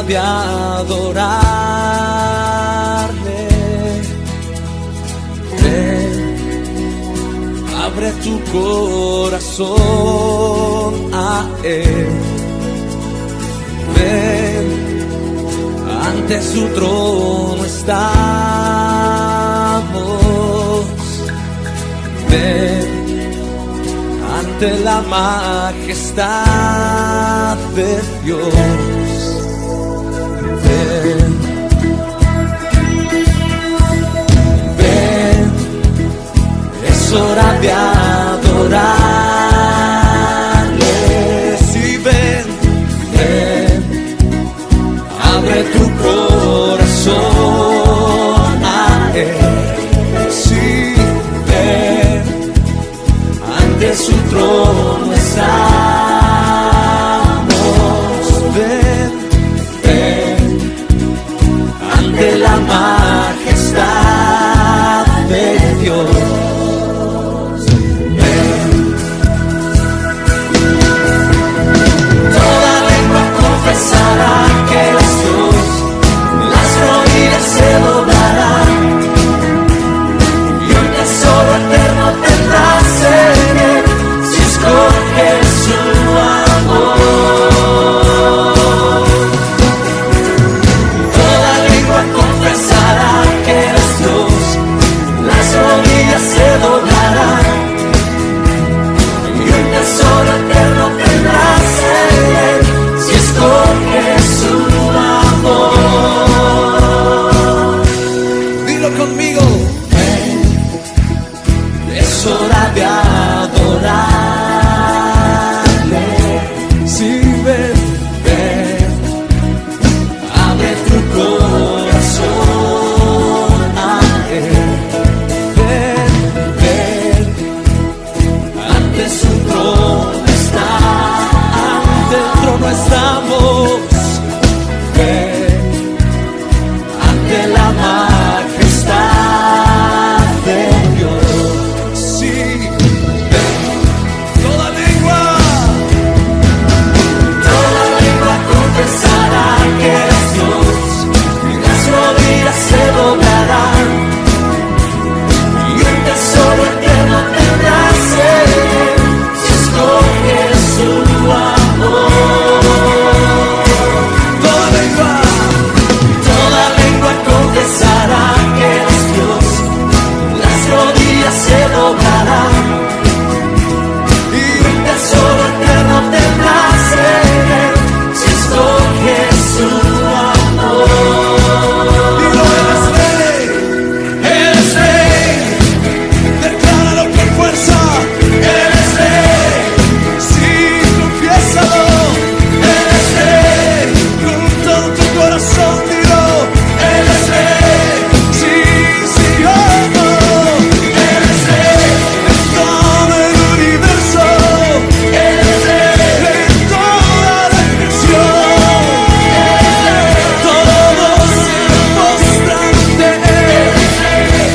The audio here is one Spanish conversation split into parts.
hora de adorarle. Ven, abre tu corazón a Él. Ven, ante su trono estamos. Ven, ante la majestad de Dios. Ven, ven, es hora de adorarle. Sí, ven, ven, abre tu corazón a Él. Sí, ven, ante su trono estamos. Ven, ven, ante la majestad de Dios. Ven. Toda lengua confesará que eres Dios, las rodillas se doblarán y un tesoro eterno tendrás en Él si escoges su amor. Toda lengua confesará que eres Dios, las rodillas se doblarán y un tesoro eterno tendrás en Él si escoges su amor. Dilo conmigo. Es hora de adorarle. Sí, ven, ven, abre tu corazón a Él. Ven, ven, ante su trono está, ante el trono estamos. Ven, ante la majestad de Dios. Sí, ven, toda lengua confesará que eres Dios, y las rodillas se doblarán y un tesoro eterno tendrás en Él si escoges su amor. Toda lengua confesará que eres Dios, las rodillas se doblarán y un tesoro eterno tendrás en Él si escoges su amor. Dilo, eres rey, decláralo con fuerza, eres rey, sí, confiésalo, eres rey, con todo tu corazón dilo, eres rey, sí, sí, oh, eres rey en todo el universo, eres rey en toda la creación, todos se postran ante Él.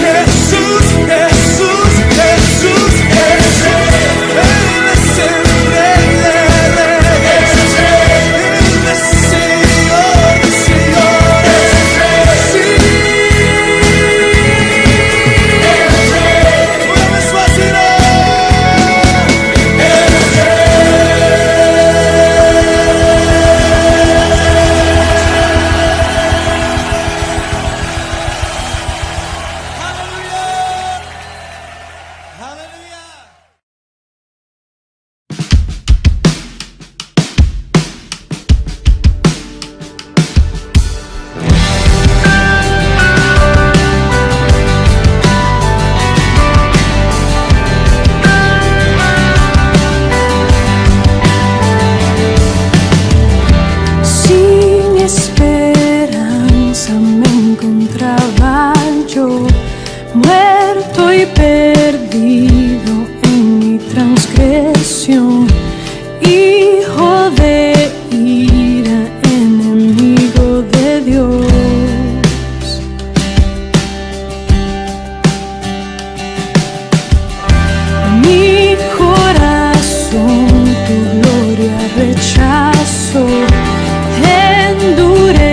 Jesús, Jesús, Jesús, eres rey, Él es el rey de reyes, Él es Señor de señores, sí, una vez más diré, eres Sin esperanza me encontraba yo, muerto y perdido en mi transgresión, hijo de ira, enemigo de Dios. Mi corazón tu gloria rechazó, te endurece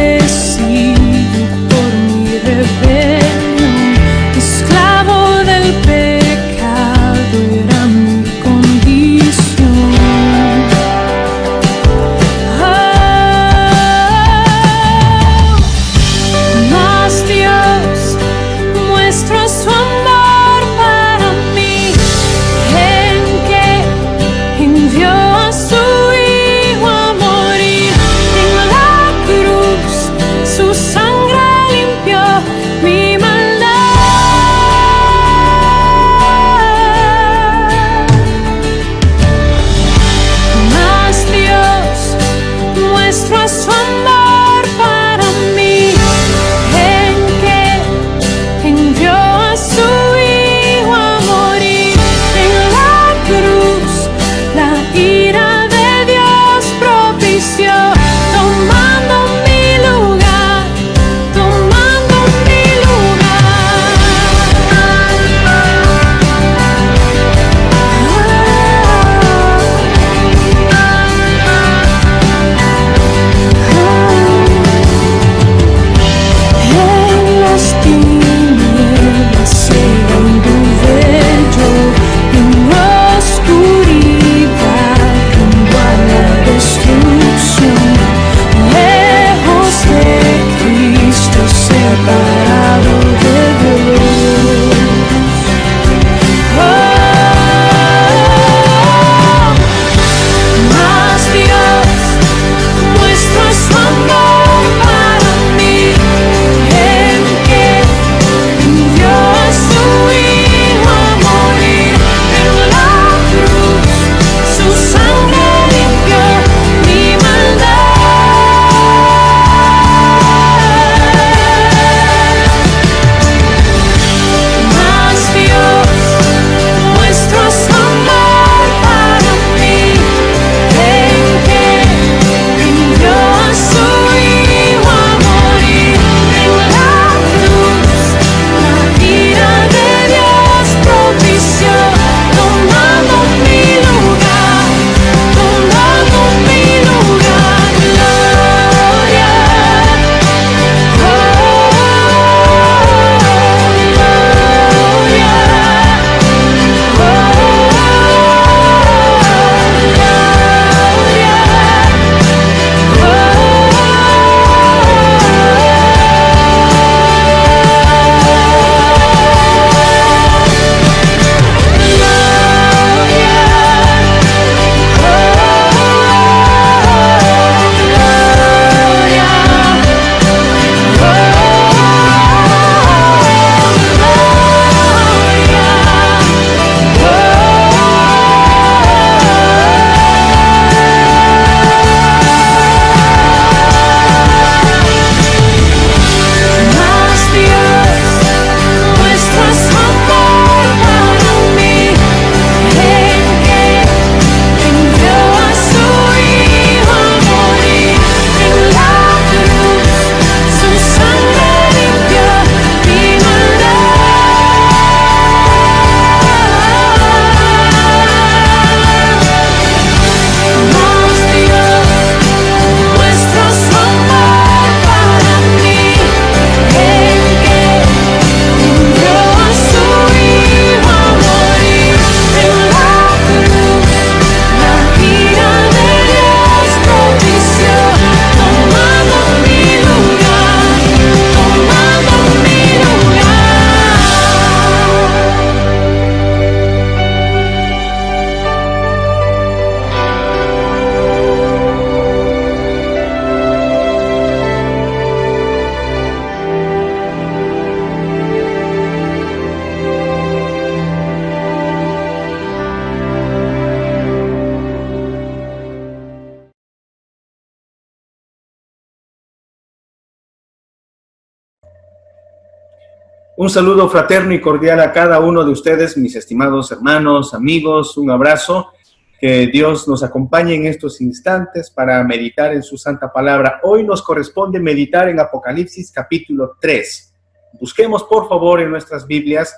Un saludo fraterno y cordial a cada uno de ustedes, mis estimados hermanos, amigos, un abrazo. Que Dios nos acompañe en estos instantes para meditar en su santa palabra. Hoy nos corresponde meditar en Apocalipsis capítulo 3. Busquemos por favor en nuestras Biblias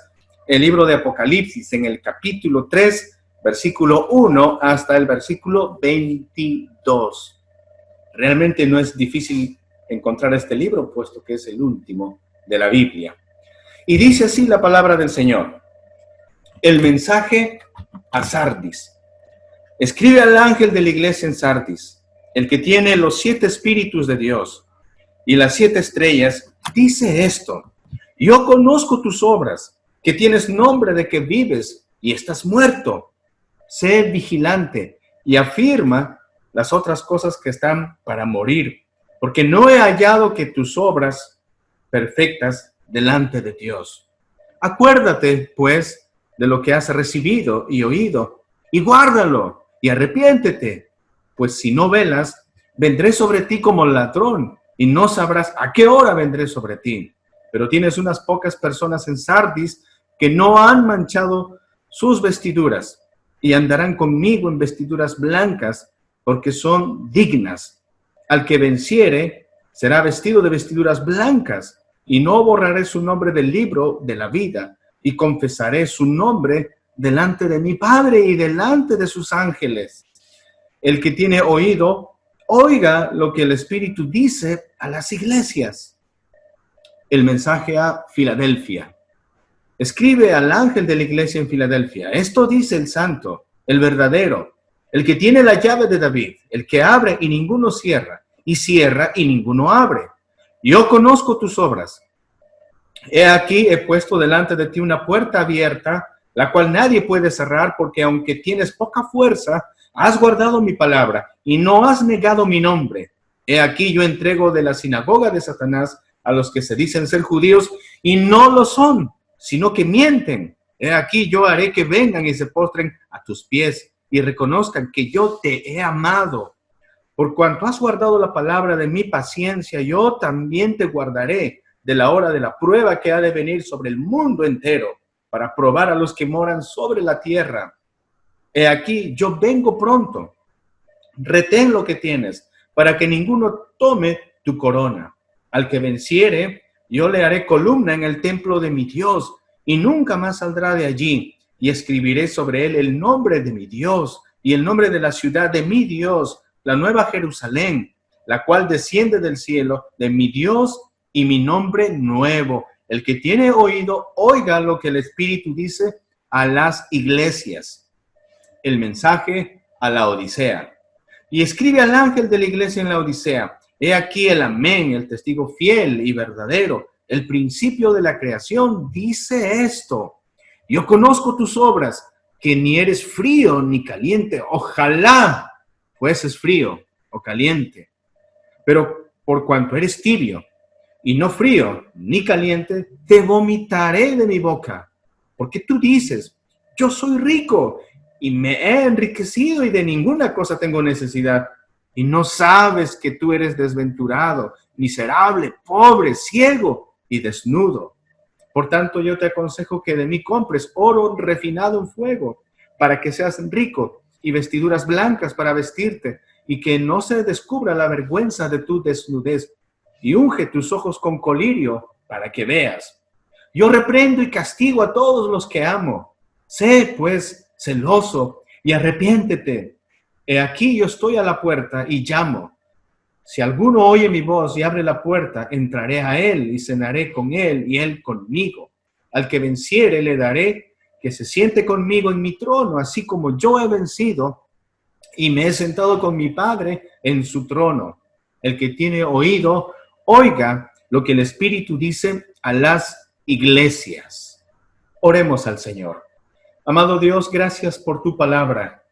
el libro de Apocalipsis en el capítulo 3, versículo 1 hasta el versículo 22. Realmente no es difícil encontrar este libro, puesto que es el último de la Biblia. Y dice así la palabra del Señor. El mensaje a Sardis. Escribe al ángel de la iglesia en Sardis, el que tiene los 7 espíritus de Dios y las 7 estrellas, dice esto: yo conozco tus obras, que tienes nombre de que vives y estás muerto. Sé vigilante y afirma las otras cosas que están para morir, porque no he hallado que tus obras perfectas delante de Dios. Acuérdate, pues, de lo que has recibido y oído, y guárdalo, y arrepiéntete, pues si no velas, vendré sobre ti como ladrón, y no sabrás a qué hora vendré sobre ti. Pero tienes unas pocas personas en Sardis que no han manchado sus vestiduras, y andarán conmigo en vestiduras blancas, porque son dignas. Al que venciere, será vestido de vestiduras blancas, y no borraré su nombre del libro de la vida, y confesaré su nombre delante de mi Padre y delante de sus ángeles. El que tiene oído, oiga lo que el Espíritu dice a las iglesias. El mensaje a Filadelfia. Escribe al ángel de la iglesia en Filadelfia. Esto dice el santo, el verdadero, el que tiene la llave de David, el que abre y ninguno cierra, y cierra y ninguno abre. Yo conozco tus obras. He aquí, he puesto delante de ti una puerta abierta, la cual nadie puede cerrar, porque aunque tienes poca fuerza, has guardado mi palabra y no has negado mi nombre. He aquí, yo entrego de la sinagoga de Satanás a los que se dicen ser judíos y no lo son, sino que mienten. He aquí, yo haré que vengan y se postren a tus pies y reconozcan que yo te he amado. Por cuanto has guardado la palabra de mi paciencia, yo también te guardaré de la hora de la prueba que ha de venir sobre el mundo entero, para probar a los que moran sobre la tierra. He aquí, yo vengo pronto. Retén lo que tienes, para que ninguno tome tu corona. Al que venciere, yo le haré columna en el templo de mi Dios, y nunca más saldrá de allí. Y escribiré sobre él el nombre de mi Dios, y el nombre de la ciudad de mi Dios, la nueva Jerusalén, la cual desciende del cielo, de mi Dios, y mi nombre nuevo. El que tiene oído, oiga lo que el Espíritu dice a las iglesias. El mensaje a la Odisea. Y escribe al ángel de la iglesia en la Odisea. He aquí el amén, el testigo fiel y verdadero, el principio de la creación, dice esto: yo conozco tus obras, que ni eres frío ni caliente. Ojalá fueses frío o caliente. Pero por cuanto eres tibio y no frío ni caliente, te vomitaré de mi boca. Porque tú dices: yo soy rico y me he enriquecido y de ninguna cosa tengo necesidad. Y no sabes que tú eres desventurado, miserable, pobre, ciego y desnudo. Por tanto, yo te aconsejo que de mí compres oro refinado en fuego, para que seas rico, y vestiduras blancas para vestirte, y que no se descubra la vergüenza de tu desnudez. Y unge tus ojos con colirio, para que veas. Yo reprendo y castigo a todos los que amo. Sé, pues, celoso y arrepiéntete. He aquí, yo estoy a la puerta y llamo. Si alguno oye mi voz y abre la puerta, entraré a él y cenaré con él y él conmigo. Al que venciere le daré que se siente conmigo en mi trono, así como yo he vencido y me he sentado con mi Padre en su trono. El que tiene oído, oiga lo que el Espíritu dice a las iglesias. Oremos al Señor. Amado Dios, gracias por tu palabra.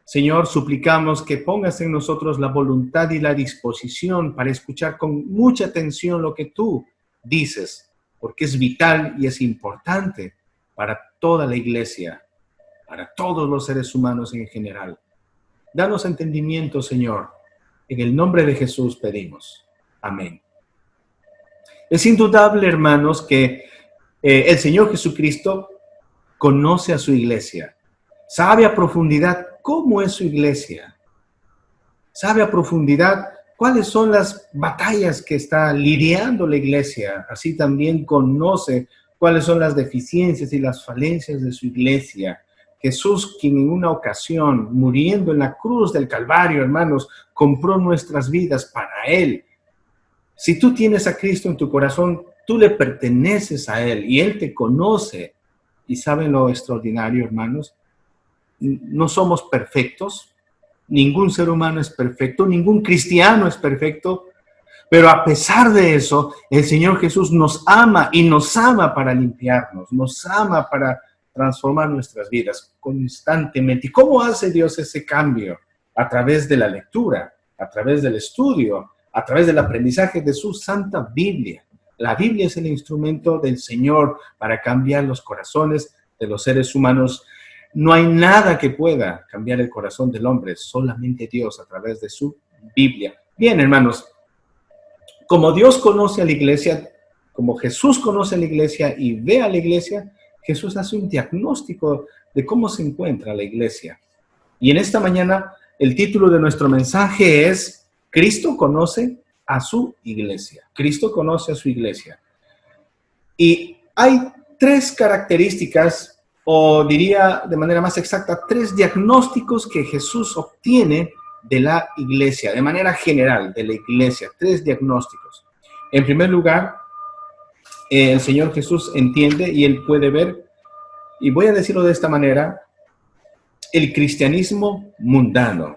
Señor, suplicamos que pongas en nosotros la voluntad y la disposición para escuchar con mucha atención lo que tú dices, porque es vital y es importante para toda la iglesia, para todos los seres humanos en general. Danos entendimiento, Señor. En el nombre de Jesús pedimos. Amén. Es indudable, hermanos, que El Señor Jesucristo conoce a su iglesia, sabe a profundidad cómo es su iglesia, sabe a profundidad cuáles son las batallas que está lidiando la iglesia, así también conoce cuáles son las deficiencias y las falencias de su iglesia. Jesús, quien en una ocasión, muriendo en la cruz del Calvario, hermanos, compró nuestras vidas para Él. Si tú tienes a Cristo en tu corazón, tú le perteneces a Él y Él te conoce. ¿Y saben lo extraordinario, hermanos? No somos perfectos, ningún ser humano es perfecto, ningún cristiano es perfecto, pero a pesar de eso, el Señor Jesús nos ama y nos ama para limpiarnos, nos ama para transformar nuestras vidas constantemente. ¿Y cómo hace Dios ese cambio? A través de la lectura, a través del estudio, a través del aprendizaje de su Santa Biblia. La Biblia es el instrumento del Señor para cambiar los corazones de los seres humanos. No hay nada que pueda cambiar el corazón del hombre, solamente Dios a través de su Biblia. Bien, hermanos, como Dios conoce a la iglesia, como Jesús conoce a la iglesia y ve a la iglesia, Jesús hace un diagnóstico de cómo se encuentra la iglesia. Y en esta mañana, el título de nuestro mensaje es Cristo conoce a su iglesia. Cristo conoce a su iglesia. Y hay tres características, o diría de manera más exacta, tres diagnósticos que Jesús obtiene de la iglesia, de manera general, de la iglesia. Tres diagnósticos. En primer lugar, el Señor Jesús entiende y Él puede ver, y voy a decirlo de esta manera, el cristianismo mundano.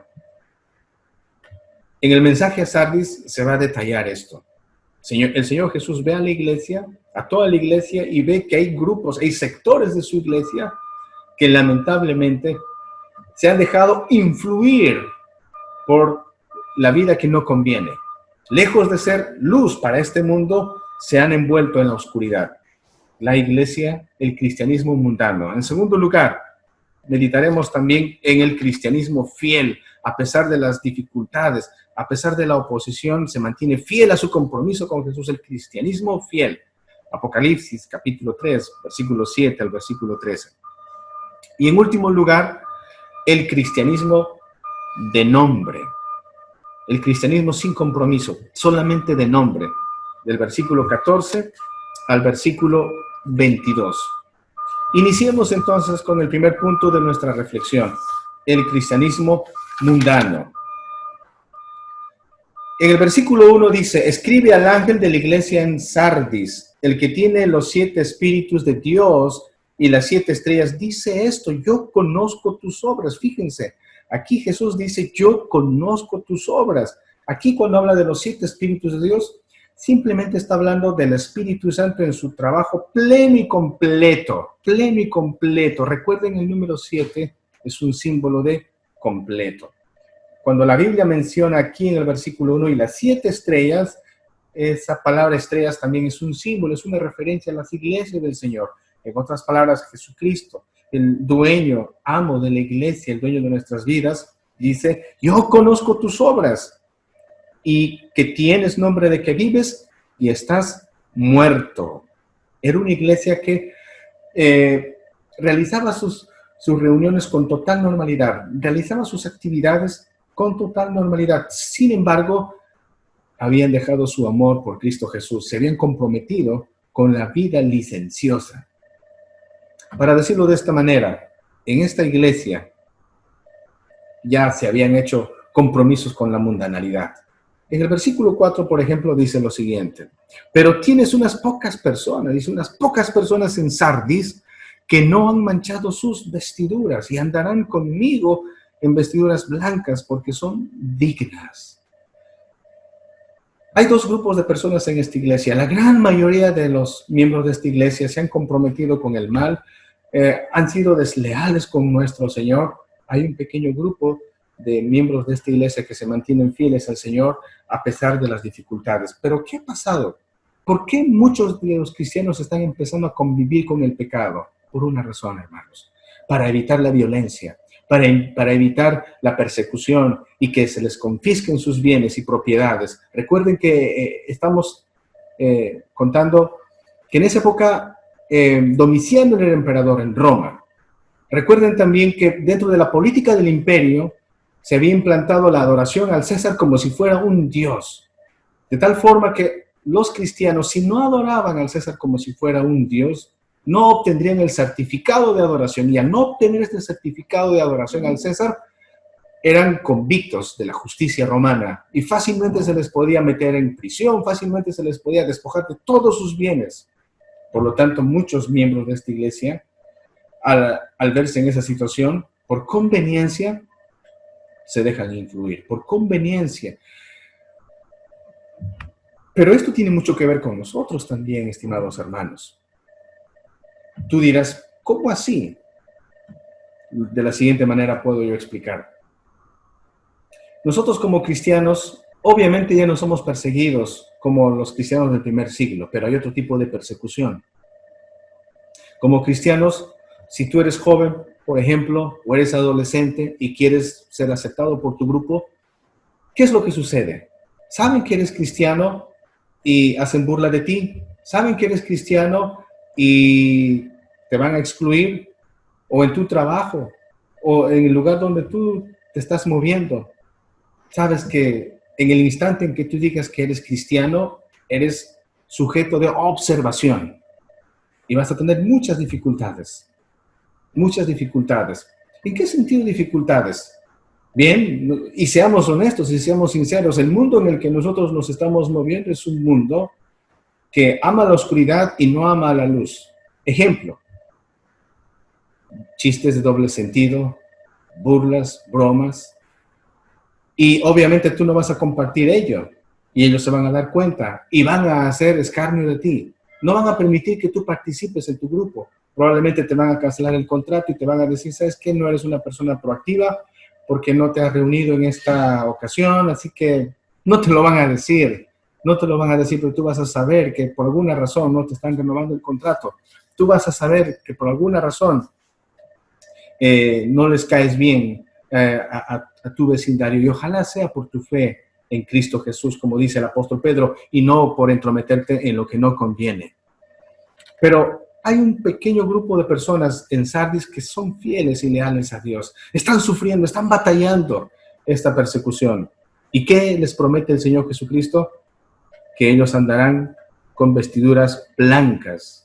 En el mensaje a Sardis se va a detallar esto. El Señor Jesús ve a la iglesia, a toda la iglesia, y ve que hay grupos, hay sectores de su iglesia que lamentablemente se han dejado influir por la vida que no conviene. Lejos de ser luz para este mundo, se han envuelto en la oscuridad. La iglesia, el cristianismo mundano. En segundo lugar, meditaremos también en el cristianismo fiel. A pesar de las dificultades, a pesar de la oposición, se mantiene fiel a su compromiso con Jesús, el cristianismo fiel. Apocalipsis, capítulo 3, versículo 7 al versículo 13. Y en último lugar, el cristianismo de nombre. El cristianismo sin compromiso, solamente de nombre. Del versículo 14 al versículo 22. Iniciemos entonces con el primer punto de nuestra reflexión, el cristianismo mundano. En el versículo 1 dice, escribe al ángel de la iglesia en Sardis, el que tiene los 7 espíritus de Dios y las 7 estrellas, dice esto, yo conozco tus obras. Fíjense, aquí Jesús dice, yo conozco tus obras. Aquí cuando habla de los 7 espíritus de Dios, simplemente está hablando del Espíritu Santo en su trabajo pleno y completo, pleno y completo. Recuerden, el número 7 es un símbolo de completo. Cuando la Biblia menciona aquí en el versículo 1 y las 7 estrellas, esa palabra estrellas también es un símbolo, es una referencia a las iglesias del Señor. En otras palabras, Jesucristo, el dueño, amo de la iglesia, el dueño de nuestras vidas, dice, yo conozco tus obras y que tienes nombre de que vives y estás muerto. Era una iglesia que realizaba sus reuniones con total normalidad, realizaba sus actividades con total normalidad. Sin embargo, habían dejado su amor por Cristo Jesús, se habían comprometido con la vida licenciosa. Para decirlo de esta manera, en esta iglesia ya se habían hecho compromisos con la mundanalidad. En el versículo 4, por ejemplo, dice lo siguiente, pero tienes unas pocas personas, dice unas pocas personas en Sardis que no han manchado sus vestiduras y andarán conmigo en vestiduras blancas porque son dignas. Hay dos grupos de personas en esta iglesia. La gran mayoría de los miembros de esta iglesia se han comprometido con el mal, han sido desleales con nuestro Señor. Hay un pequeño grupo de miembros de esta iglesia que se mantienen fieles al Señor a pesar de las dificultades. Pero ¿qué ha pasado? ¿Por qué muchos de los cristianos están empezando a convivir con el pecado? Por una razón, hermanos, para evitar la violencia, para evitar la persecución y que se les confisquen sus bienes y propiedades. Recuerden que estamos contando que en esa época Domiciano era el emperador en Roma. Recuerden también que dentro de la política del imperio se había implantado la adoración al César como si fuera un dios. De tal forma que los cristianos, si no adoraban al César como si fuera un dios, no obtendrían el certificado de adoración. Y al no obtener este certificado de adoración al César, eran convictos de la justicia romana y fácilmente se les podía meter en prisión, fácilmente se les podía despojar de todos sus bienes. Por lo tanto, muchos miembros de esta iglesia, al verse en esa situación, por conveniencia, se dejan influir, por conveniencia. Pero esto tiene mucho que ver con nosotros también, estimados hermanos. Tú dirás, ¿cómo así? De la siguiente manera puedo yo explicar. Nosotros como cristianos, obviamente ya no somos perseguidos como los cristianos del primer siglo, pero hay otro tipo de persecución. Como cristianos, si tú eres joven, por ejemplo, o eres adolescente y quieres ser aceptado por tu grupo, ¿qué es lo que sucede? Saben que eres cristiano y hacen burla de ti. Saben que eres cristiano y te van a excluir, o en tu trabajo, o en el lugar donde tú te estás moviendo. Sabes que en el instante en que tú digas que eres cristiano, eres sujeto de observación y vas a tener muchas dificultades. Muchas dificultades. ¿En qué sentido dificultades? Bien, y seamos honestos y seamos sinceros, el mundo en el que nosotros nos estamos moviendo es un mundo que ama la oscuridad y no ama la luz. Ejemplo, chistes de doble sentido, burlas, bromas. Y obviamente tú no vas a compartir ello. Y ellos se van a dar cuenta y van a hacer escarnio de ti. No van a permitir que tú participes en tu grupo. Probablemente te van a cancelar el contrato y te van a decir, ¿sabes qué? No eres una persona proactiva porque no te has reunido en esta ocasión, así que no te lo van a decir. No te lo van a decir, pero tú vas a saber que por alguna razón no te están renovando el contrato. Tú vas a saber que por alguna razón no les caes bien a tu vecindario, y ojalá sea por tu fe en Cristo Jesús, como dice el apóstol Pedro, y no por entrometerte en lo que no conviene. Pero hay un pequeño grupo de personas en Sardis que son fieles y leales a Dios. Están sufriendo, están batallando esta persecución. ¿Y qué les promete el Señor Jesucristo? Que ellos andarán con vestiduras blancas.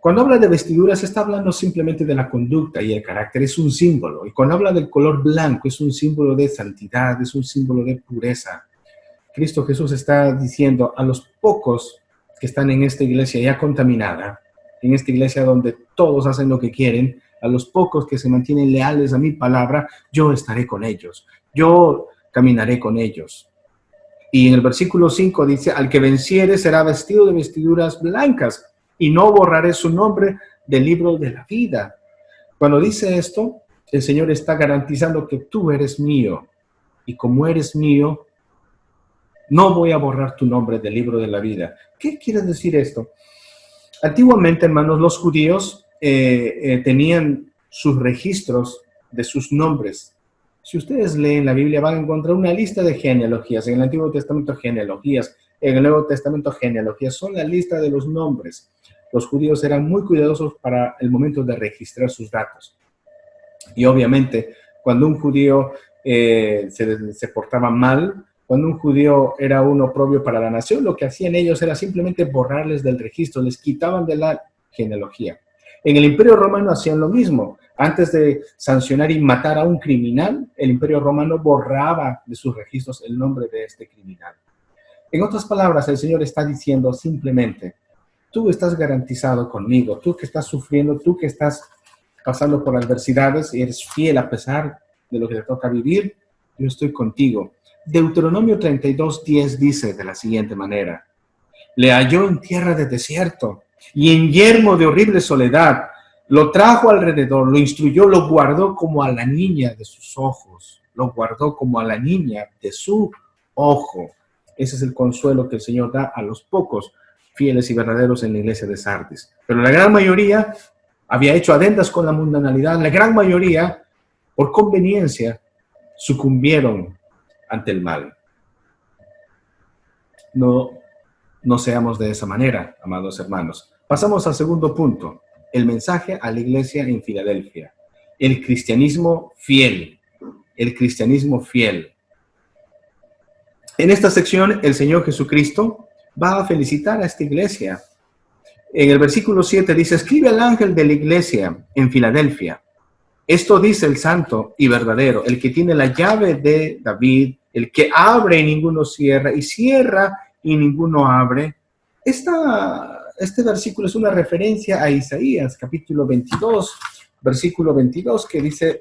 Cuando habla de vestiduras, está hablando simplemente de la conducta y el carácter, es un símbolo. Y cuando habla del color blanco, es un símbolo de santidad, es un símbolo de pureza. Cristo Jesús está diciendo a los pocos que están en esta iglesia ya contaminada, en esta iglesia donde todos hacen lo que quieren, a los pocos que se mantienen leales a mi palabra, yo estaré con ellos, yo caminaré con ellos. Y en el versículo 5 dice, al que venciere será vestido de vestiduras blancas, y no borraré su nombre del libro de la vida. Cuando dice esto, el Señor está garantizando que tú eres mío. Y como eres mío, no voy a borrar tu nombre del libro de la vida. ¿Qué quiere decir esto? Antiguamente, hermanos, los judíos tenían sus registros de sus nombres. Si ustedes leen la Biblia, van a encontrar una lista de genealogías. En el Antiguo Testamento, genealogías. En el Nuevo Testamento, genealogías. Son la lista de los nombres. Los judíos eran muy cuidadosos para el momento de registrar sus datos. Y obviamente, cuando un judío se portaba mal, cuando un judío era un oprobio para la nación, lo que hacían ellos era simplemente borrarles del registro, les quitaban de la genealogía. En el Imperio Romano hacían lo mismo. Antes de sancionar y matar a un criminal, el Imperio Romano borraba de sus registros el nombre de este criminal. En otras palabras, el Señor está diciendo simplemente, tú estás garantizado conmigo, tú que estás sufriendo, tú que estás pasando por adversidades y eres fiel a pesar de lo que te toca vivir, yo estoy contigo. Deuteronomio 32:10 dice de la siguiente manera, le halló en tierra de desierto y en yermo de horrible soledad, lo trajo alrededor, lo instruyó, lo guardó como a la niña de sus ojos, lo guardó como a la niña de su ojo. Ese es el consuelo que el Señor da a los pocos fieles y verdaderos en la iglesia de Sardis. Pero la gran mayoría había hecho adendas con la mundanalidad. La gran mayoría, por conveniencia, sucumbieron ante el mal. No seamos de esa manera, amados hermanos. Pasamos al segundo punto, el mensaje a la iglesia en Filadelfia. El cristianismo fiel. El cristianismo fiel. En esta sección, el Señor Jesucristo va a felicitar a esta iglesia. En el versículo 7 dice, escribe al ángel de la iglesia en Filadelfia. Esto dice el santo y verdadero, el que tiene la llave de David, el que abre y ninguno cierra, y cierra y ninguno abre. Este versículo es una referencia a Isaías, capítulo 22, versículo 22, que dice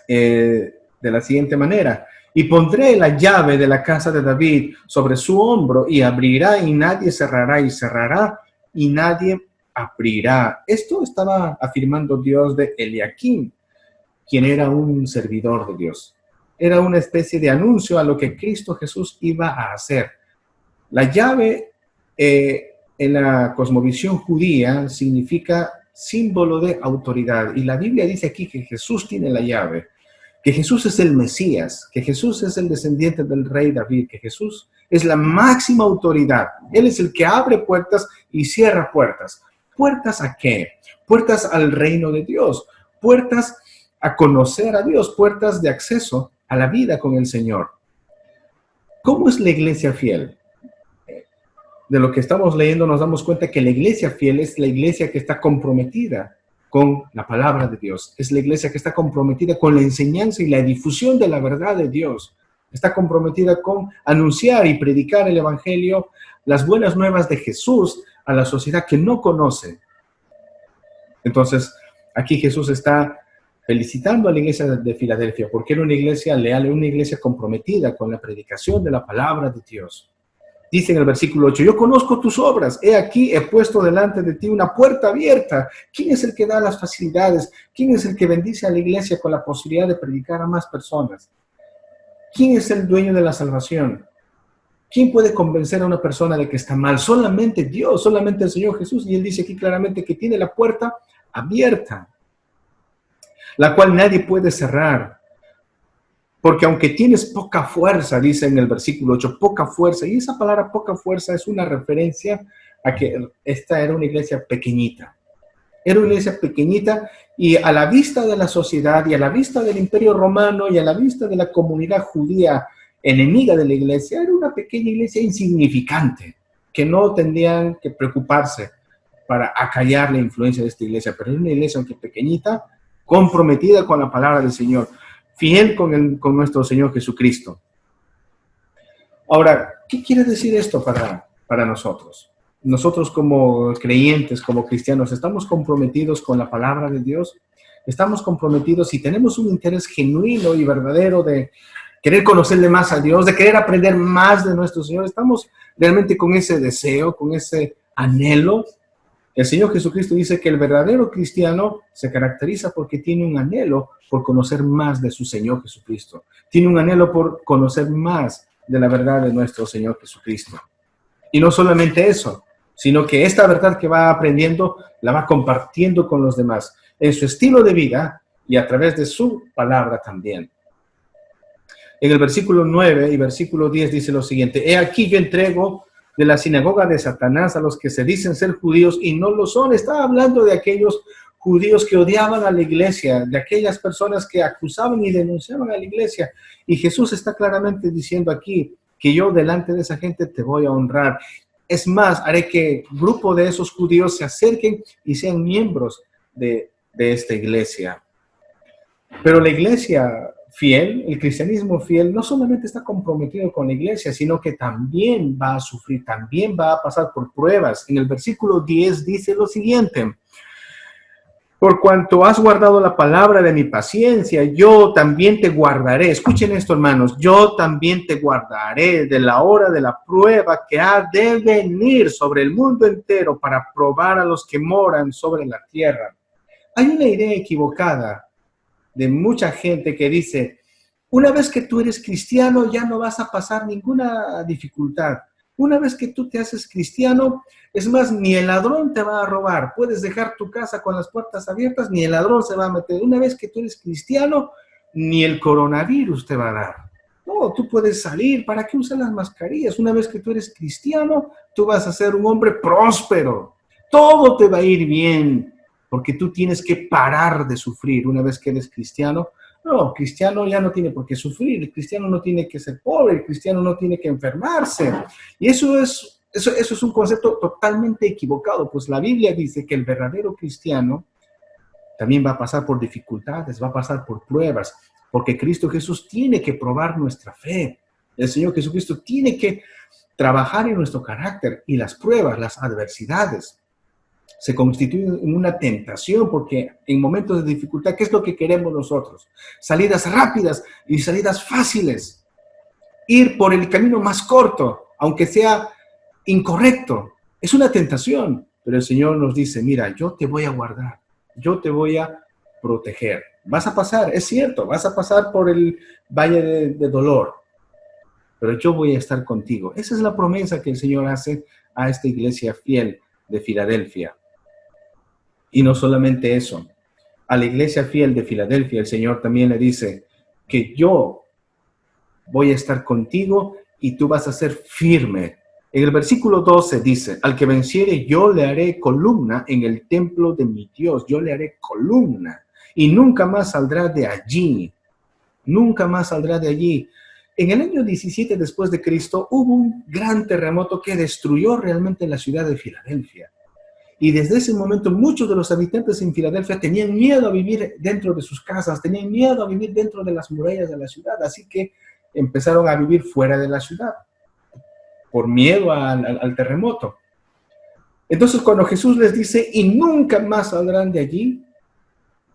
de la siguiente manera, y pondré la llave de la casa de David sobre su hombro, y abrirá y nadie cerrará, y cerrará y nadie abrirá. Esto estaba afirmando Dios de Eliakim, quien era un servidor de Dios. Era una especie de anuncio a lo que Cristo Jesús iba a hacer. La llave en la cosmovisión judía significa símbolo de autoridad. Y la Biblia dice aquí que Jesús tiene la llave, que Jesús es el Mesías, que Jesús es el descendiente del rey David, que Jesús es la máxima autoridad. Él es el que abre puertas y cierra puertas. ¿Puertas a qué? Puertas al reino de Dios, puertas a conocer a Dios, puertas de acceso a la vida con el Señor. ¿Cómo es la iglesia fiel? De lo que estamos leyendo nos damos cuenta que la iglesia fiel es la iglesia que está comprometida con la palabra de Dios. Es la iglesia que está comprometida con la enseñanza y la difusión de la verdad de Dios. Está comprometida con anunciar y predicar el evangelio, las buenas nuevas de Jesús a la sociedad que no conoce. Entonces, aquí Jesús está felicitando a la iglesia de Filadelfia porque era una iglesia leal, una iglesia comprometida con la predicación de la palabra de Dios. Dice en el versículo 8, yo conozco tus obras, he aquí, he puesto delante de ti una puerta abierta. ¿Quién es el que da las facilidades? ¿Quién es el que bendice a la iglesia con la posibilidad de predicar a más personas? ¿Quién es el dueño de la salvación? ¿Quién puede convencer a una persona de que está mal? Solamente Dios, solamente el Señor Jesús. Y Él dice aquí claramente que tiene la puerta abierta, la cual nadie puede cerrar. Porque aunque tienes poca fuerza, dice en el versículo 8, poca fuerza, y esa palabra poca fuerza es una referencia a que esta era una iglesia pequeñita. Era una iglesia pequeñita y a la vista de la sociedad y a la vista del Imperio Romano y a la vista de la comunidad judía enemiga de la iglesia, era una pequeña iglesia insignificante, que no tendrían que preocuparse para acallar la influencia de esta iglesia, pero era una iglesia aunque pequeñita, comprometida con la palabra del Señor, fiel con nuestro Señor Jesucristo. Ahora, ¿qué quiere decir esto para nosotros? Nosotros como creyentes, como cristianos, ¿estamos comprometidos con la palabra de Dios? ¿Estamos comprometidos y tenemos un interés genuino y verdadero de querer conocerle más a Dios, de querer aprender más de nuestro Señor? ¿Estamos realmente con ese deseo, con ese anhelo? El Señor Jesucristo dice que el verdadero cristiano se caracteriza porque tiene un anhelo por conocer más de su Señor Jesucristo. Tiene un anhelo por conocer más de la verdad de nuestro Señor Jesucristo. Y no solamente eso, sino que esta verdad que va aprendiendo la va compartiendo con los demás en su estilo de vida y a través de su palabra también. En el versículo 9 y versículo 10 dice lo siguiente: he aquí yo entrego de la sinagoga de Satanás a los que se dicen ser judíos y no lo son. Estaba hablando de aquellos judíos que odiaban a la iglesia, de aquellas personas que acusaban y denunciaban a la iglesia. Y Jesús está claramente diciendo aquí que yo delante de esa gente te voy a honrar. Es más, haré que un grupo de esos judíos se acerquen y sean miembros de esta iglesia. Pero la iglesia fiel, el cristianismo fiel, no solamente está comprometido con la iglesia, sino que también va a sufrir, también va a pasar por pruebas. En el versículo 10 dice lo siguiente: por cuanto has guardado la palabra de mi paciencia, yo también te guardaré. Escuchen esto, hermanos. Yo también te guardaré de la hora de la prueba que ha de venir sobre el mundo entero para probar a los que moran sobre la tierra. Hay una idea equivocada de mucha gente que dice, una vez que tú eres cristiano ya no vas a pasar ninguna dificultad. Una vez que tú te haces cristiano, es más, ni el ladrón te va a robar. Puedes dejar tu casa con las puertas abiertas, ni el ladrón se va a meter. Una vez que tú eres cristiano, ni el coronavirus te va a dar. No, tú puedes salir. ¿Para qué usar las mascarillas? Una vez que tú eres cristiano, tú vas a ser un hombre próspero. todo te va a ir bien, porque tú tienes que parar de sufrir una vez que eres cristiano. No, cristiano ya no tiene por qué sufrir, el cristiano no tiene que ser pobre, el cristiano no tiene que enfermarse. Y eso es un concepto totalmente equivocado, pues la Biblia dice que el verdadero cristiano también va a pasar por dificultades, va a pasar por pruebas, porque Cristo Jesús tiene que probar nuestra fe. El Señor Jesucristo tiene que trabajar en nuestro carácter, y las pruebas, las adversidades, se constituyen en una tentación, porque en momentos de dificultad, ¿qué es lo que queremos nosotros? Salidas rápidas y salidas fáciles. Ir por el camino más corto, aunque sea incorrecto. Es una tentación, pero el Señor nos dice, mira, yo te voy a guardar, yo te voy a proteger. Vas a pasar, es cierto, vas a pasar por el valle de dolor, pero yo voy a estar contigo. Esa es la promesa que el Señor hace a esta iglesia fiel de Filadelfia. Y no solamente eso, a la iglesia fiel de Filadelfia el Señor también le dice que yo voy a estar contigo y tú vas a ser firme. En el versículo 12 dice, al que venciere yo le haré columna en el templo de mi Dios, yo le haré columna y nunca más saldrá de allí, nunca más saldrá de allí. En el año 17 después de Cristo hubo un gran terremoto que destruyó realmente la ciudad de Filadelfia. Y desde ese momento muchos de los habitantes en Filadelfia tenían miedo a vivir dentro de sus casas, tenían miedo a vivir dentro de las murallas de la ciudad, así que empezaron a vivir fuera de la ciudad, por miedo al terremoto. Entonces cuando Jesús les dice, y nunca más saldrán de allí,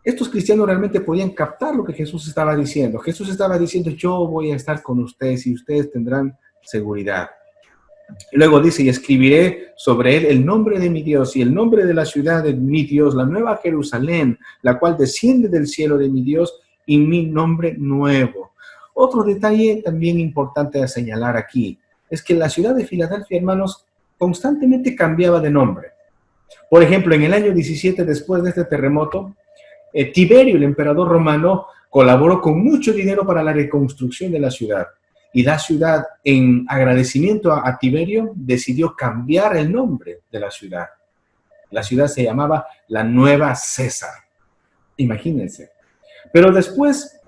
estos cristianos realmente podían captar lo que Jesús estaba diciendo. Jesús estaba diciendo, yo voy a estar con ustedes y ustedes tendrán seguridad. Y luego dice, y escribiré sobre él el nombre de mi Dios y el nombre de la ciudad de mi Dios, la nueva Jerusalén, la cual desciende del cielo de mi Dios, y mi nombre nuevo. Otro detalle también importante a señalar aquí es que la ciudad de Filadelfia, hermanos, constantemente cambiaba de nombre. Por ejemplo, en el año 17 después de este terremoto, Tiberio, el emperador romano, colaboró con mucho dinero para la reconstrucción de la ciudad. Y la ciudad, en agradecimiento a Tiberio, decidió cambiar el nombre de la ciudad. La ciudad se llamaba la Nueva César. Imagínense. Pero después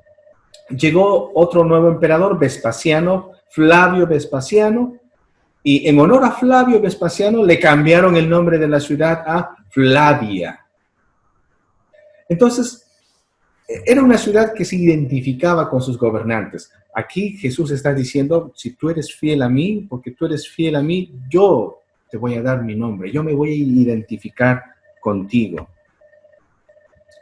llegó otro nuevo emperador, Vespasiano, Flavio Vespasiano, y en honor a Flavio Vespasiano le cambiaron el nombre de la ciudad a Flavia. Entonces, era una ciudad que se identificaba con sus gobernantes. Aquí Jesús está diciendo, si tú eres fiel a mí, porque tú eres fiel a mí, yo te voy a dar mi nombre, yo me voy a identificar contigo.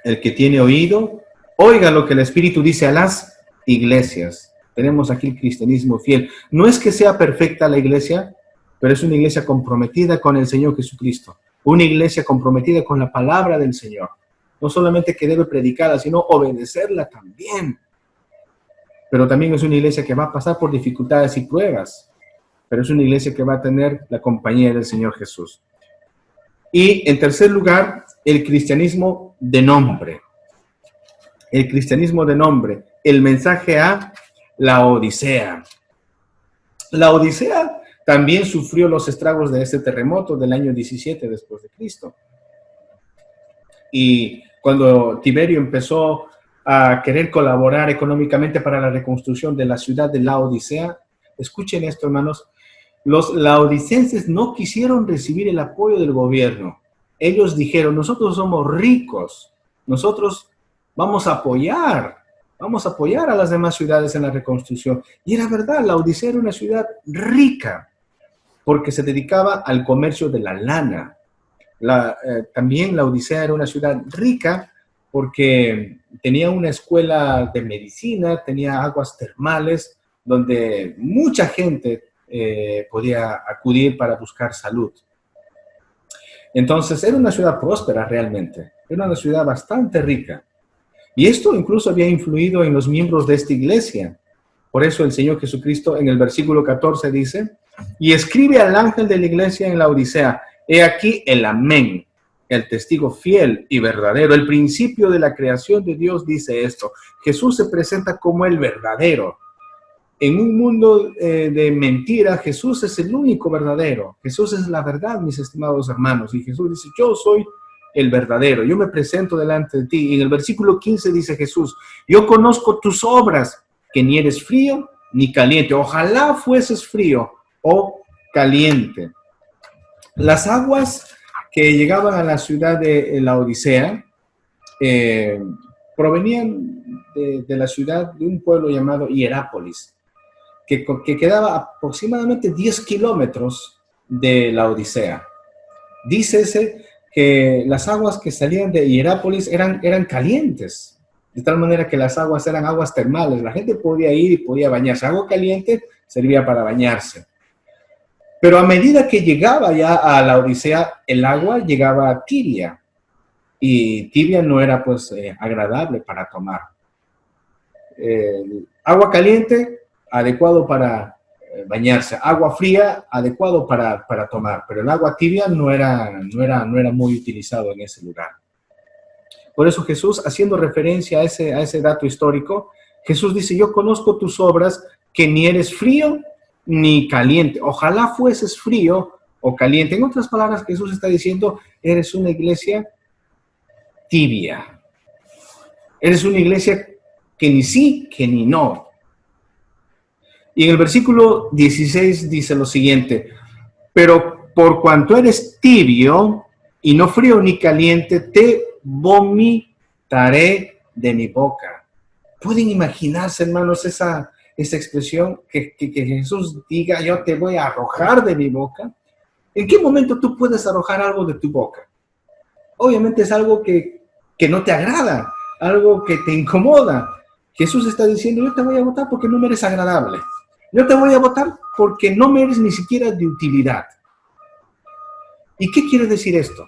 El que tiene oído, oiga lo que el Espíritu dice a las iglesias. Tenemos aquí el cristianismo fiel. No es que sea perfecta la iglesia, pero es una iglesia comprometida con el Señor Jesucristo. Una iglesia comprometida con la palabra del Señor. No solamente que debe predicarla, sino obedecerla también. Pero también es una iglesia que va a pasar por dificultades y pruebas. Pero es una iglesia que va a tener la compañía del Señor Jesús. Y en tercer lugar, el cristianismo de nombre. El cristianismo de nombre. El mensaje a la Odisea. La Odisea también sufrió los estragos de este terremoto del año 17 después de Cristo. Y cuando Tiberio empezó a querer colaborar económicamente para la reconstrucción de la ciudad de Laodicea, escuchen esto, hermanos, los laodicenses no quisieron recibir el apoyo del gobierno. Ellos dijeron, nosotros somos ricos, nosotros vamos a apoyar a las demás ciudades en la reconstrucción. Y era verdad, Laodicea era una ciudad rica, porque se dedicaba al comercio de la lana. También Laodicea era una ciudad rica porque tenía una escuela de medicina, tenía aguas termales, donde mucha gente podía acudir para buscar salud. Entonces, era una ciudad próspera realmente, era una ciudad bastante rica. Y esto incluso había influido en los miembros de esta iglesia. Por eso el Señor Jesucristo en el versículo 14 dice, y escribe al ángel de la iglesia en la Odisea, he aquí el amén, el testigo fiel y verdadero. El principio de la creación de Dios dice esto. Jesús se presenta como el verdadero, en un mundo de mentira, Jesús es el único verdadero. Jesús es la verdad, mis estimados hermanos. Y Jesús dice, yo soy el verdadero. Yo me presento delante de ti. Y en el versículo 15 dice Jesús, yo conozco tus obras, que ni eres frío ni caliente. Ojalá fueses frío o caliente. Las aguas que llegaban a la ciudad de la Odisea provenían de la ciudad de un pueblo llamado Hierápolis, que quedaba aproximadamente 10 kilómetros de la Odisea. Dícese que las aguas que salían de Hierápolis eran calientes, de tal manera que las aguas eran aguas termales. La gente podía ir y podía bañarse. Agua caliente servía para bañarse. Pero a medida que llegaba ya a la Odisea, el agua llegaba tibia. Y tibia no era pues agradable para tomar. Agua caliente, adecuado para bañarse. Agua fría, adecuado para tomar. Pero el agua tibia no era muy utilizado en ese lugar. Por eso Jesús, haciendo referencia a ese dato histórico, Jesús dice, yo conozco tus obras, que ni eres frío ni caliente. Ojalá fueses frío o caliente. En otras palabras, Jesús está diciendo, eres una iglesia tibia. Eres una iglesia que ni sí, que ni no. Y en el versículo 16 dice lo siguiente, pero por cuanto eres tibio y no frío ni caliente, te vomitaré de mi boca. ¿Pueden imaginarse, hermanos, esa expresión que Jesús diga, yo te voy a arrojar de mi boca? ¿En qué momento tú puedes arrojar algo de tu boca? Obviamente es algo que no te agrada, algo que te incomoda. Jesús está diciendo, yo te voy a botar porque no me eres agradable. Yo te voy a botar porque no me eres ni siquiera de utilidad. ¿Y qué quiere decir esto?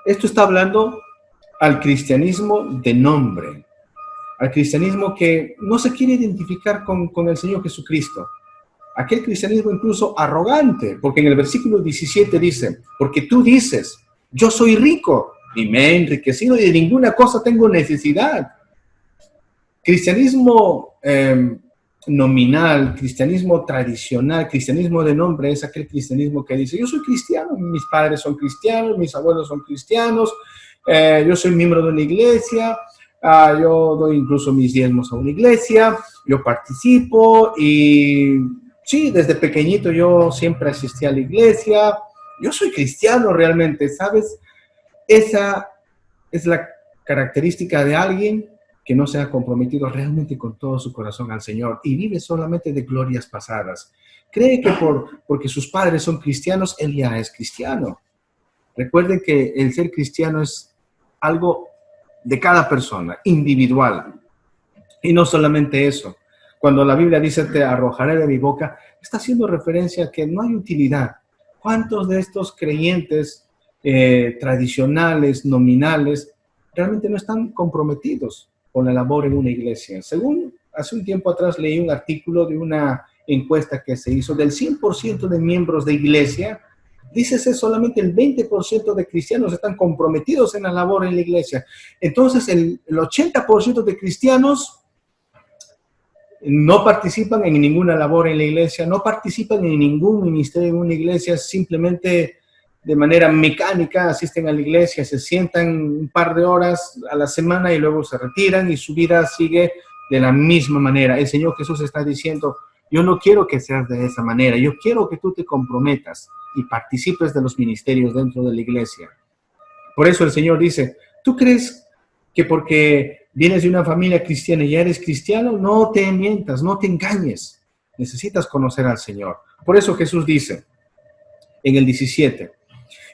Esto está hablando al cristianismo de nombre, al cristianismo que no se quiere identificar con el Señor Jesucristo. Aquel cristianismo incluso arrogante, porque en el versículo 17 dice, porque tú dices, yo soy rico y me he enriquecido y de ninguna cosa tengo necesidad. Cristianismo nominal, cristianismo tradicional, cristianismo de nombre es aquel cristianismo que dice, yo soy cristiano, mis padres son cristianos, mis abuelos son cristianos, yo soy miembro de una iglesia, yo doy incluso mis diezmos a una iglesia, yo participo y sí, desde pequeñito yo siempre asistí a la iglesia, yo soy cristiano realmente, ¿sabes? Esa es la característica de alguien que no se ha comprometido realmente con todo su corazón al Señor y vive solamente de glorias pasadas. Cree que porque sus padres son cristianos, él ya es cristiano. Recuerden que el ser cristiano es algo de cada persona, individual. Y no solamente eso. Cuando la Biblia dice, te arrojaré de mi boca, está haciendo referencia a que no hay utilidad. ¿Cuántos de estos creyentes tradicionales, nominales, realmente no están comprometidos con la labor en una iglesia? Según hace un tiempo atrás leí un artículo de una encuesta que se hizo, del 100% de miembros de iglesia, dícese solamente el 20% de cristianos están comprometidos en la labor en la iglesia. Entonces el 80% de cristianos no participan en ninguna labor en la iglesia, no participan en ningún ministerio en una iglesia, simplemente de manera mecánica asisten a la iglesia, se sientan un par de horas a la semana y luego se retiran y su vida sigue de la misma manera. El Señor Jesús está diciendo, yo no quiero que seas de esa manera, yo quiero que tú te comprometas y participes de los ministerios dentro de la iglesia. Por eso el Señor dice, ¿tú crees que porque vienes de una familia cristiana y ya eres cristiano? No te mientas, no te engañes. Necesitas conocer al Señor. Por eso Jesús dice en el 17,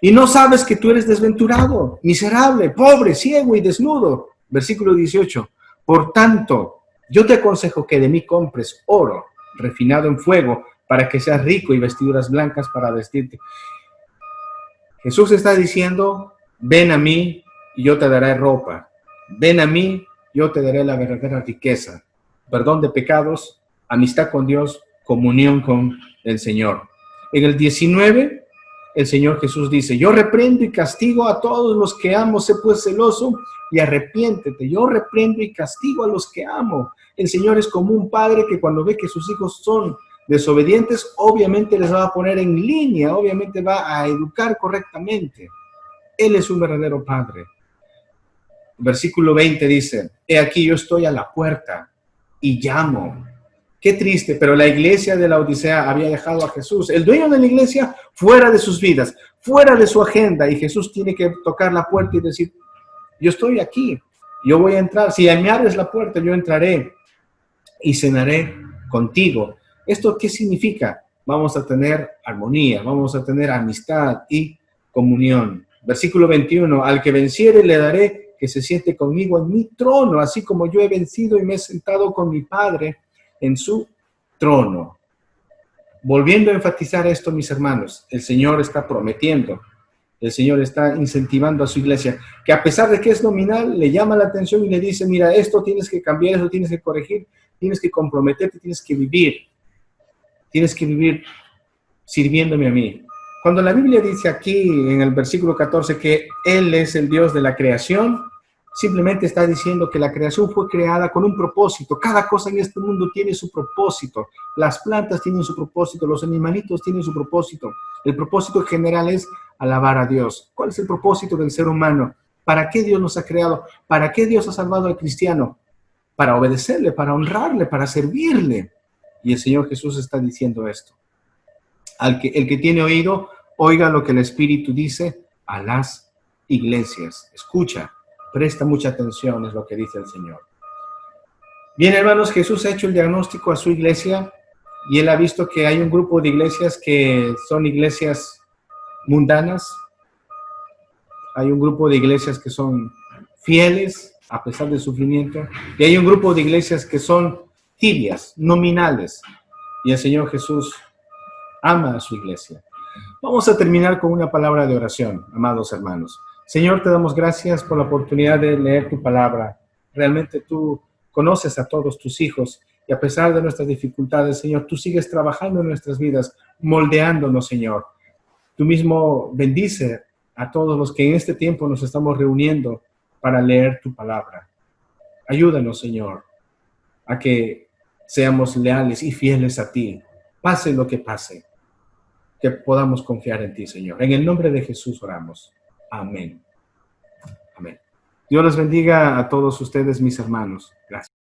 y no sabes que tú eres desventurado, miserable, pobre, ciego y desnudo. Versículo 18, por tanto, yo te aconsejo que de mí compres oro refinado en fuego para que seas rico y vestiduras blancas para vestirte. Jesús está diciendo, ven a mí y yo te daré ropa. Ven a mí, yo te daré la verdadera riqueza, perdón de pecados, amistad con Dios, comunión con el Señor. En el 19 el Señor Jesús dice, yo reprendo y castigo a todos los que amo, sé pues celoso y arrepiéntete. Yo reprendo y castigo a los que amo. El Señor es como un padre que cuando ve que sus hijos son desobedientes, obviamente les va a poner en línea, obviamente va a educar correctamente. Él es un verdadero padre. Versículo 20 dice, he aquí yo estoy a la puerta y llamo. Qué triste, pero la iglesia de la Odisea había dejado a Jesús, el dueño de la iglesia, fuera de sus vidas, fuera de su agenda, y Jesús tiene que tocar la puerta y decir, yo estoy aquí, yo voy a entrar, si me abres la puerta, yo entraré y cenaré contigo. ¿Esto qué significa? Vamos a tener armonía, vamos a tener amistad y comunión. Versículo 21, al que venciere le daré que se siente conmigo en mi trono, así como yo he vencido y me he sentado con mi Padre en su trono. Volviendo a enfatizar esto, mis hermanos, el Señor está prometiendo, el Señor está incentivando a su iglesia, que a pesar de que es nominal, le llama la atención y le dice, mira, esto tienes que cambiar, esto tienes que corregir, tienes que comprometerte, tienes que vivir sirviéndome a mí. Cuando la Biblia dice aquí en el versículo 14 que Él es el Dios de la creación, simplemente está diciendo que la creación fue creada con un propósito. Cada cosa en este mundo tiene su propósito. Las plantas tienen su propósito, los animalitos tienen su propósito. El propósito general es alabar a Dios. ¿Cuál es el propósito del ser humano? ¿Para qué Dios nos ha creado? ¿Para qué Dios ha salvado al cristiano? Para obedecerle, para honrarle, para servirle. Y el Señor Jesús está diciendo esto. El que tiene oído, oiga lo que el Espíritu dice a las iglesias. Escucha. Presta mucha atención, es lo que dice el Señor. Bien, hermanos, Jesús ha hecho el diagnóstico a su iglesia y Él ha visto que hay un grupo de iglesias que son iglesias mundanas. Hay un grupo de iglesias que son fieles a pesar del sufrimiento. Y hay un grupo de iglesias que son tibias, nominales. Y el Señor Jesús ama a su iglesia. Vamos a terminar con una palabra de oración, amados hermanos. Señor, te damos gracias por la oportunidad de leer tu palabra. Realmente tú conoces a todos tus hijos y a pesar de nuestras dificultades, Señor, tú sigues trabajando en nuestras vidas, moldeándonos, Señor. Tú mismo bendice a todos los que en este tiempo nos estamos reuniendo para leer tu palabra. Ayúdanos, Señor, a que seamos leales y fieles a ti, pase lo que pase, que podamos confiar en ti, Señor. En el nombre de Jesús oramos. Amén. Amén. Dios les bendiga a todos ustedes, mis hermanos. Gracias.